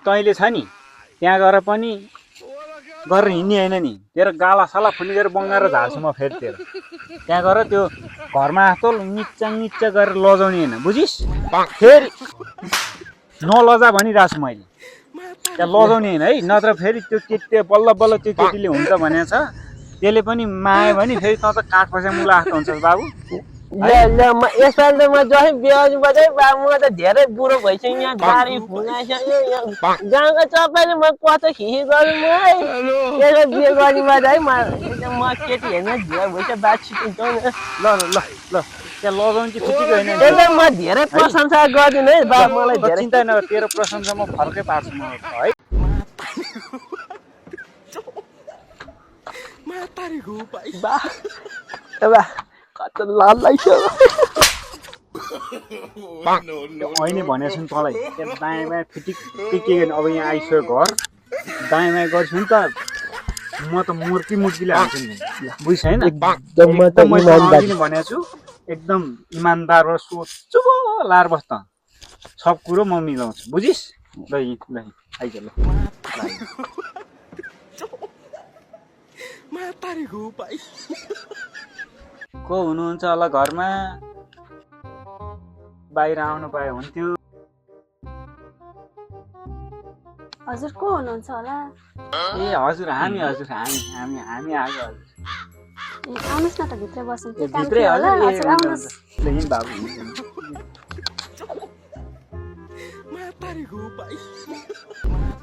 तैँले छ नि त्यहाँ गएर पनि गरेर हिँड्ने होइन नि, तेरो गाला साला फुलिएर बङ्गाएर झार्छु म फेरि तेरो। त्यहाँ गएर त्यो घरमा आतोल निच्चा निच्चा गरेर लजाउने होइन, बुझिस्? फेरि नलजा भनिरहेको छु मैले, त्यहाँ लजाउने होइन है, नत्र फेरि त्यो केटी बल्ल बल्ल त्यो केटीले हुन्छ भनेको छ, त्यसले पनि मायो भने फेरि त काठ पैसा मुला जस्तो हुन्छ बाबु। यसपालि त म जसै बिहानी बजाइ म त धेरै बुढो भइसक्यो, यहाँ गाडी फुनाइसक्यो, गाउँको सबैले म कस्तो खिसी गर्नु म है। यसो बिहे गर्ने बजाइ म केटी हेर्न झिया भइसक्यो, बात छिटो ल ल ल त्यहाँ लजाउनु चाहिँ ठिकै होइन। एकदम म धेरै प्रशंसा गर्दिनँ है बा, मलाई धेरै चिन्ता नगर, तेरो प्रशंसा म फर्कै पार्छु म है। बा कस्तो लाल लाग्छ। अहिले भनेको छु नि तँलाई, त्यहाँ दायाँ बायाँ फिटिक्कै के गर्ने, अब यहाँ आइसक्यो घर, दायाँ बायाँ गर्छु नि त म त मुर्कीले हाल्छु नि, बुझ्छ होइन? एकदम मैले भनेको छु, एकदम इमान्दार र सोच्छु लाएर बस् त, सब कुरो म मिलाउँछु, बुझिस्? ल आइज ल। को हुनुहुन्छ होला घरमा? बाहिर आउनु पाए हुन्थ्यो। हजुर को हुनुहुन्छ होला? ए हजुर हामी आएको हजुर। आउनुहोस् न त भित्र बस्नु। भित्रै होला हजुर, हजुर आउनुहोस्। लेकिन बाबु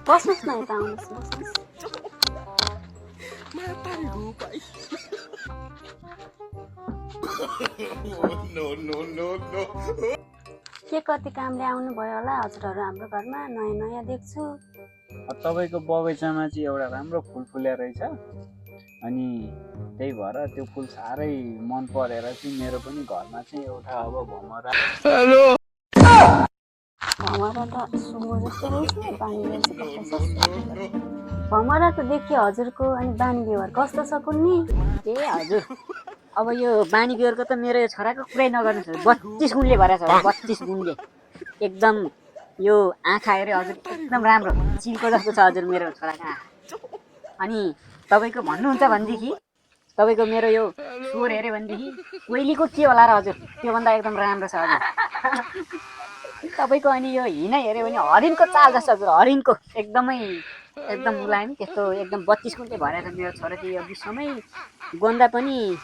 बस्नुहोस् न यता आउनुहोस् बस्नुहोस्। के कति कामले आउनुभयो होला हजुरहरू हाम्रो घरमा? नयाँ नयाँ देख्छु। तपाईँको बगैँचामा चाहिँ एउटा राम्रो फुल फुल्या रहेछ, अनि त्यही भएर त्यो फुल साह्रै मन परेर चाहिँ मेरो पनि घरमा चाहिँ एउटा अब भमरा त सुँगो जस्तो रहेछ, बानी व्यवहार चाहिँ कस्तो छ? भमरा त देखियो हजुरको, अनि बानी व्यवहार कस्तो छ कुन्नी? ए हजुर, अब यो बानी व्यवहारको त मेरो छोराको कुरै नगर्नुहोस्, 32 गुणले भरेको छ, 32 गुणले। एकदम यो आँखा हेऱ्यो हजुर, एकदम राम्रो चिलको जस्तो छ हजुर मेरो छोराको आँखा। अनि तपाईँको भन्नुहुन्छ भनेदेखि तपाईँको मेरो यो स्वर हेऱ्यो भनेदेखि कोइलीको के होला र हजुर, त्योभन्दा एकदम राम्रो छ हजुर। तपाईँको अनि यो हिँड हेऱ्यो भने हरिणको चाल जस्तो हजुर, हरिणको एकदम मुलायम, त्यस्तो एकदम 32 गुणले भरेको छ मेरो छोरा चाहिँ। यो विश्वमै गन्दा पनि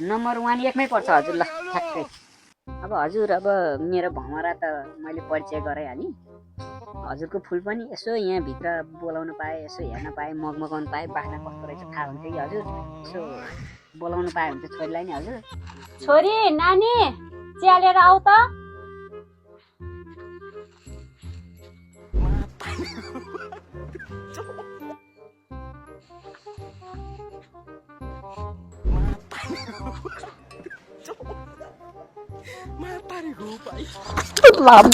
नम्बर 1 1मै पर्छ हजुर। ल ठ्याक्कै अब हजुर, अब मेरो भमरा त मैले परिचय गराइहालेँ, हजुरको फुल पनि यसो यहाँभित्र बोलाउन पाएँ, यसो हेर्न पाएँ, मगमगाउनु पाएँ, बाख्ना कस्तो रहेछ थाहा हुन्थ्यो कि हजुर, यसो बोलाउनु पाएँ हुन्छ छोरीलाई नि हजुर। छोरी नानी चिया लिएर आऊ त। लाम